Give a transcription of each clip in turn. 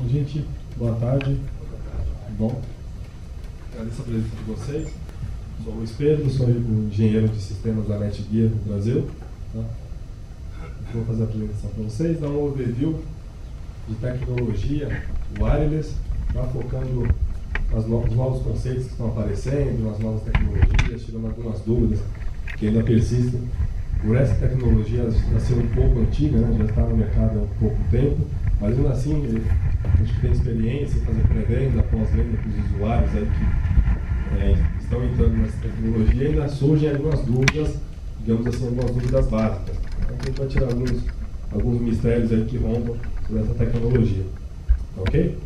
gente. Boa tarde. Bom, agradeço a presença de vocês. Sou o Luiz Pedro, sou engenheiro de sistemas da NetGear no Brasil. Tá? Vou fazer a apresentação para vocês, dar um overview de tecnologia wireless, tá? Focando nos novos conceitos que estão aparecendo, nas novas tecnologias, tirando algumas dúvidas que ainda persistem. Por essa tecnologia já ser um pouco antiga, né? Já está no mercado há um pouco tempo, mas ainda assim a gente tem experiência em fazer pré-venda, pós-venda para os usuários aí que estão entrando nessa tecnologia e ainda surgem algumas dúvidas, digamos assim, algumas dúvidas básicas. Então a gente vai tirar alguns mistérios aí que rondam sobre essa tecnologia. Ok?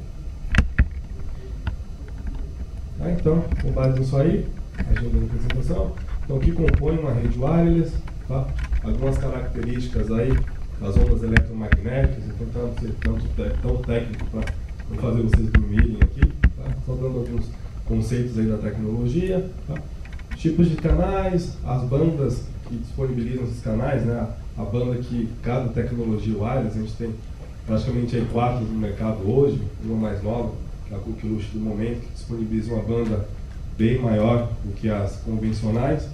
Então, com base nisso aí, agenda da apresentação. Então, o que compõe uma rede wireless, tá? Algumas características aí das ondas eletromagnéticas, então tentando ser tão técnico para não fazer vocês dormirem aqui, tá? Só dando alguns conceitos aí da tecnologia, tá? Tipos de canais, as bandas que disponibilizam esses canais, né? A banda que cada tecnologia wireless, a gente tem praticamente aí 4 no mercado hoje, uma mais nova, que é a Coqueluche do momento, que disponibiliza uma banda bem maior do que as convencionais,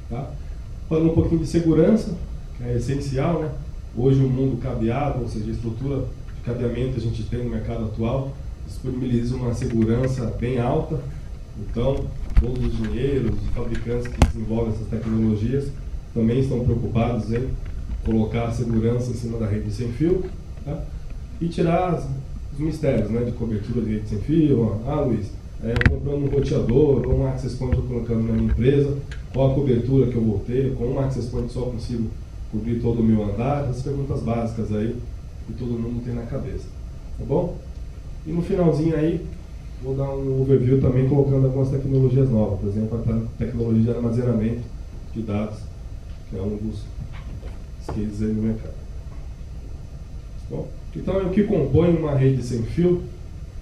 tá? Falando um pouquinho de segurança, que é essencial, né? Hoje o mundo cabeado, ou seja, a estrutura de cabeamento que a gente tem no mercado atual, disponibiliza uma segurança bem alta. Então, todos os engenheiros, os fabricantes que desenvolvem essas tecnologias também estão preocupados em colocar a segurança em cima da rede sem fio, tá? E tirar os mistérios, né, de cobertura de rede sem fio. Luiz, eu comprando um roteador ou um access point eu colocando na minha empresa, qual a cobertura que eu vou ter, com um access point só consigo cobrir todo o meu andar, essas perguntas básicas aí que todo mundo tem na cabeça, tá bom? E no finalzinho aí, vou dar um overview também colocando algumas tecnologias novas, por exemplo, a tecnologia de armazenamento de dados, que é um dos cases aí no mercado. Bom, então, o que compõe uma rede sem fio,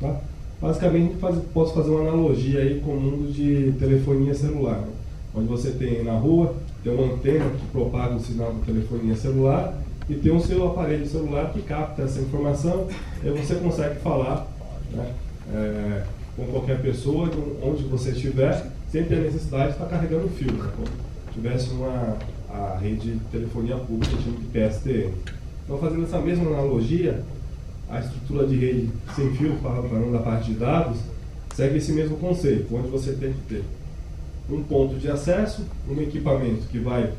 tá? Basicamente, posso fazer uma analogia aí com o mundo de telefonia celular, né? Onde você tem na rua, tem uma antena que propaga o sinal da telefonia celular e tem o seu aparelho celular que capta essa informação e você consegue falar, né, com qualquer pessoa, onde você estiver, sem ter a necessidade de estar carregando o fio, né? Como se tivesse a rede de telefonia pública, de PSTN. Então, fazendo essa mesma analogia, a estrutura de rede sem fio, falando da parte de dados, segue esse mesmo conceito, onde você tem que ter um ponto de acesso, um equipamento que vai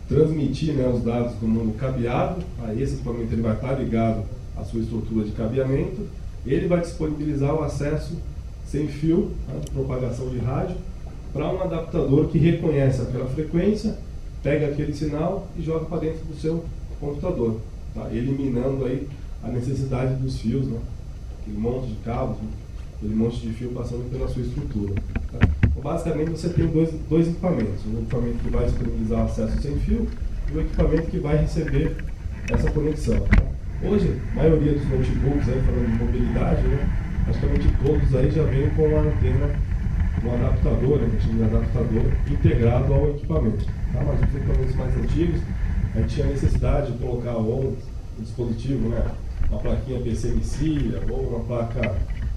transmitir, né, os dados do mundo cabeado. Aí esse equipamento ele vai estar ligado à sua estrutura de cabeamento, ele vai disponibilizar o acesso sem fio, tá, de propagação de rádio, para um adaptador que reconhece aquela frequência, pega aquele sinal e joga para dentro do seu computador, tá, eliminando aí a necessidade dos fios, né, aquele monte de cabos, né, aquele monte de fio passando pela sua estrutura. Tá? Então, basicamente, você tem dois equipamentos. Um equipamento que vai disponibilizar o acesso sem fio e um equipamento que vai receber essa conexão. Tá? Hoje, a maioria dos notebooks, aí, falando de mobilidade, né, praticamente todos aí já vêm com uma antena, um adaptador, né, que a gente chama de adaptador, integrado ao equipamento. Tá? Mas os equipamentos mais antigos, a gente tinha necessidade de colocar um dispositivo, né, uma plaquinha PCMC ou uma placa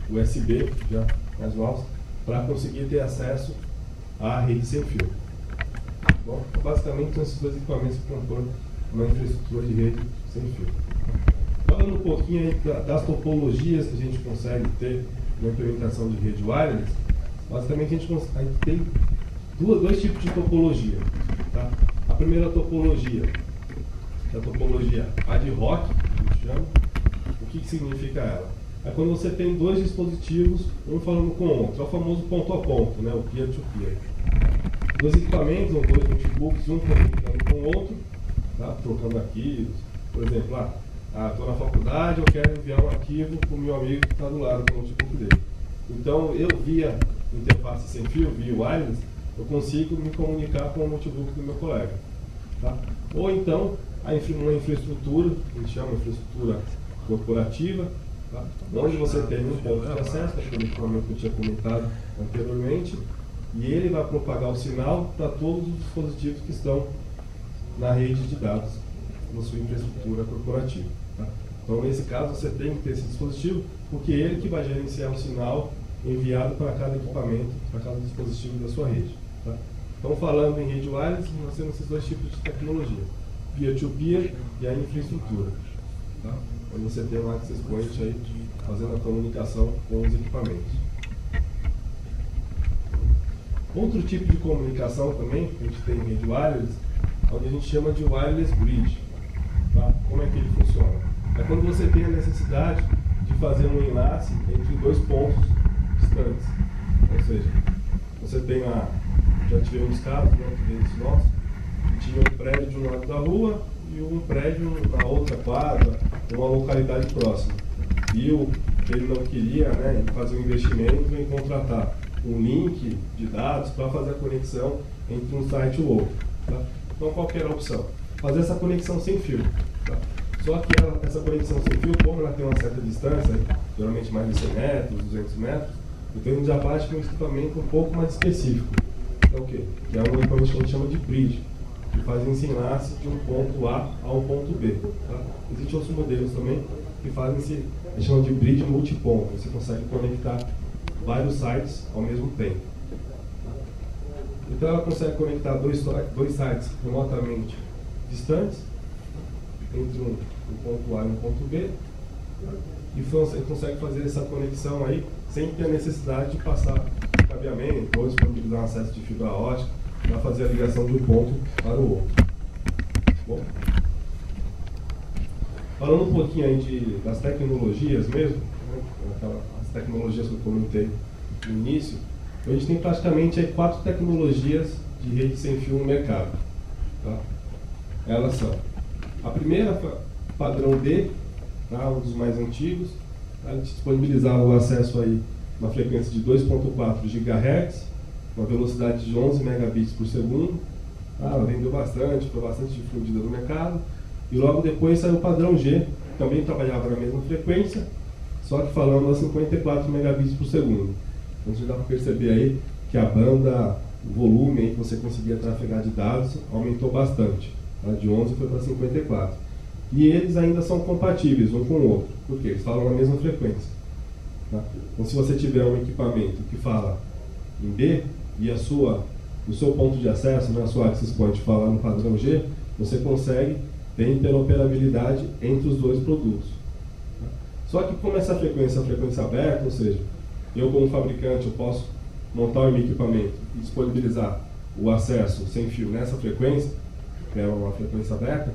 USB, já mais novas, para conseguir ter acesso à rede sem fio. Bom, então, basicamente são esses dois equipamentos que compõem uma infraestrutura de rede sem fio. Falando um pouquinho aí das topologias que a gente consegue ter na implementação de rede wireless, basicamente a gente tem dois tipos de topologia. Tá? A primeira topologia, que é a topologia ad hoc, que a gente chama. O que significa ela? É quando você tem dois dispositivos, um falando com o outro, é o famoso ponto a ponto, né, o peer-to-peer. Dois equipamentos, ou dois notebooks, um comunicando com o outro, tá, trocando arquivos. Por exemplo, estou na faculdade, eu quero enviar um arquivo para o meu amigo que está do lado do notebook dele. Então, eu via interface sem fio, via wireless, eu consigo me comunicar com o notebook do meu colega. Tá? Ou então, uma infraestrutura, que a gente chama de infraestrutura corporativa, tá? Onde você tem um ponto de acesso, aquele equipamento que eu tinha comentado anteriormente, e ele vai propagar o sinal para todos os dispositivos que estão na rede de dados, na sua infraestrutura corporativa. Tá? Então, Então, nesse caso, você tem que ter esse dispositivo, porque é ele que vai gerenciar o sinal enviado para cada equipamento, para cada dispositivo da sua rede. Tá? Então, falando em rede wireless, nós temos esses dois tipos de tecnologia, peer-to-peer e a infraestrutura. Tá? Onde você tem um access point aí, fazendo a comunicação com os equipamentos. Outro tipo de comunicação também, que a gente tem em rede wireless, onde a gente chama de wireless bridge. Tá? Como é que ele funciona? É quando você tem a necessidade de fazer um enlace entre dois pontos distantes. Ou seja, você tem lá, já tivemos casos, né, clientes nossos, que tinha um prédio de um lado da rua e um prédio na outra quadra, uma localidade próxima. E ele não queria, né, fazer um investimento em contratar um link de dados para fazer a conexão entre um site e o outro. Tá? Então, qual que era a opção? Fazer essa conexão sem fio. Tá? Só que essa conexão sem fio, como ela tem uma certa distância, geralmente mais de 100 metros, 200 metros, então a gente já parte com um equipamento um pouco mais específico. Então, o quê? Que é um equipamento que a gente chama de bridge, que faz esse enlace de um ponto A a um ponto B. Tá? Existem outros modelos também que fazem esse, a gente chama de bridge multiponto. Você consegue conectar vários sites ao mesmo tempo. Então ela consegue conectar dois sites remotamente distantes, entre um ponto A e um ponto B, e você consegue fazer essa conexão aí sem ter a necessidade de passar cabeamento ou disponibilizar um acesso de fibra ótica para fazer a ligação de um ponto para o outro. Bom, falando um pouquinho aí das tecnologias mesmo, né, as tecnologias que eu comentei no início, a gente tem praticamente aí 4 tecnologias de rede sem fio no mercado. Tá? Elas são: a primeira, padrão D, tá? Um dos mais antigos, a gente disponibilizava o acesso aí na frequência de 2.4 GHz, uma velocidade de 11 megabits por segundo. Tá? Ela vendeu bastante, foi bastante difundida no mercado. E logo depois saiu o padrão G, que também trabalhava na mesma frequência, só que falando a 54 megabits por segundo. Então já dá para perceber aí que a banda, o volume aí que você conseguia trafegar de dados aumentou bastante. Tá? De 11 foi para 54. E eles ainda são compatíveis um com o outro, porque eles falam na mesma frequência. Tá? Então se você tiver um equipamento que fala em B e o seu ponto de acesso, né, a sua access point fala no padrão G, você consegue ter interoperabilidade entre os dois produtos. Tá? Só que como essa frequência é uma frequência aberta, ou seja, eu como fabricante eu posso montar o meu equipamento e disponibilizar o acesso sem fio nessa frequência, que é uma frequência aberta,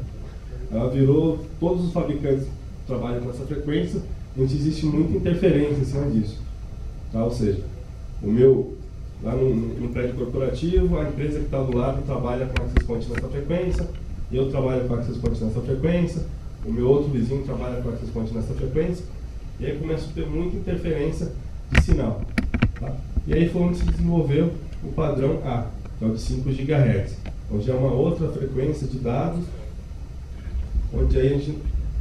ela virou, todos os fabricantes trabalham com essa frequência, e existe muita interferência em cima disso. Tá? Ou seja, lá no prédio corporativo, a empresa que está do lado trabalha com access point nessa frequência, eu trabalho com access point nessa frequência, o meu outro vizinho trabalha com access point nessa frequência, e aí começa a ter muita interferência de sinal. Tá? E aí foi onde se desenvolveu o padrão A, que é o de 5 GHz, onde é uma outra frequência de dados, onde aí a gente,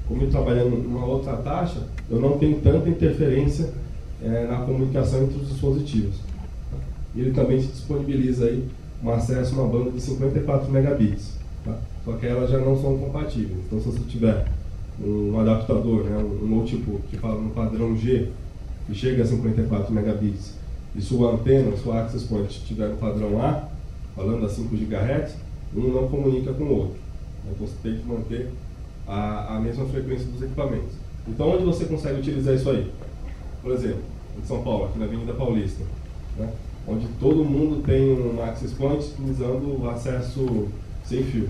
como eu trabalhando numa outra taxa, eu não tenho tanta interferência na comunicação entre os dispositivos. Tá? E ele também te disponibiliza aí um acesso a uma banda de 54 megabits. Tá? Só que elas já não são compatíveis. Então se você tiver um adaptador, né, um notebook que fala no padrão G, que chega a 54 megabits, e sua antena, sua access point estiver no padrão A, falando a 5 GHz, um não comunica com o outro. Então você tem que manter a mesma frequência dos equipamentos. Então onde você consegue utilizar isso aí? Por exemplo, em São Paulo, aqui na Avenida Paulista, né, onde todo mundo tem um access point utilizando o acesso sem fio.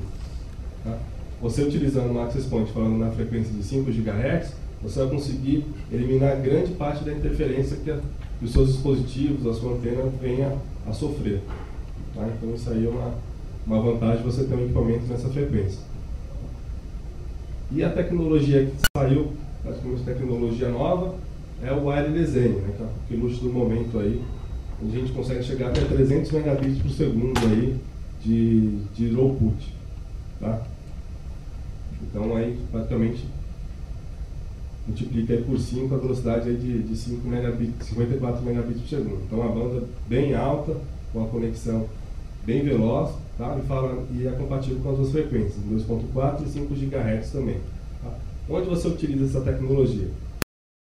Tá? Você utilizando um access point falando na frequência de 5 GHz, você vai conseguir eliminar grande parte da interferência que os seus dispositivos, a sua antena venha a sofrer. Tá? Então isso aí é uma vantagem você ter um equipamento nessa frequência. E a tecnologia que saiu, praticamente tecnologia nova, é o wireless N, né, que é o luxo do momento aí, onde a gente consegue chegar até 300 megabits por segundo aí de output. Tá? Então aí praticamente multiplica aí por 5 a velocidade aí de 54 megabits por segundo. Então uma banda bem alta, com uma conexão bem veloz, tá? E é compatível com as duas frequências, 2.4 e 5 GHz também. Tá? Onde você utiliza essa tecnologia?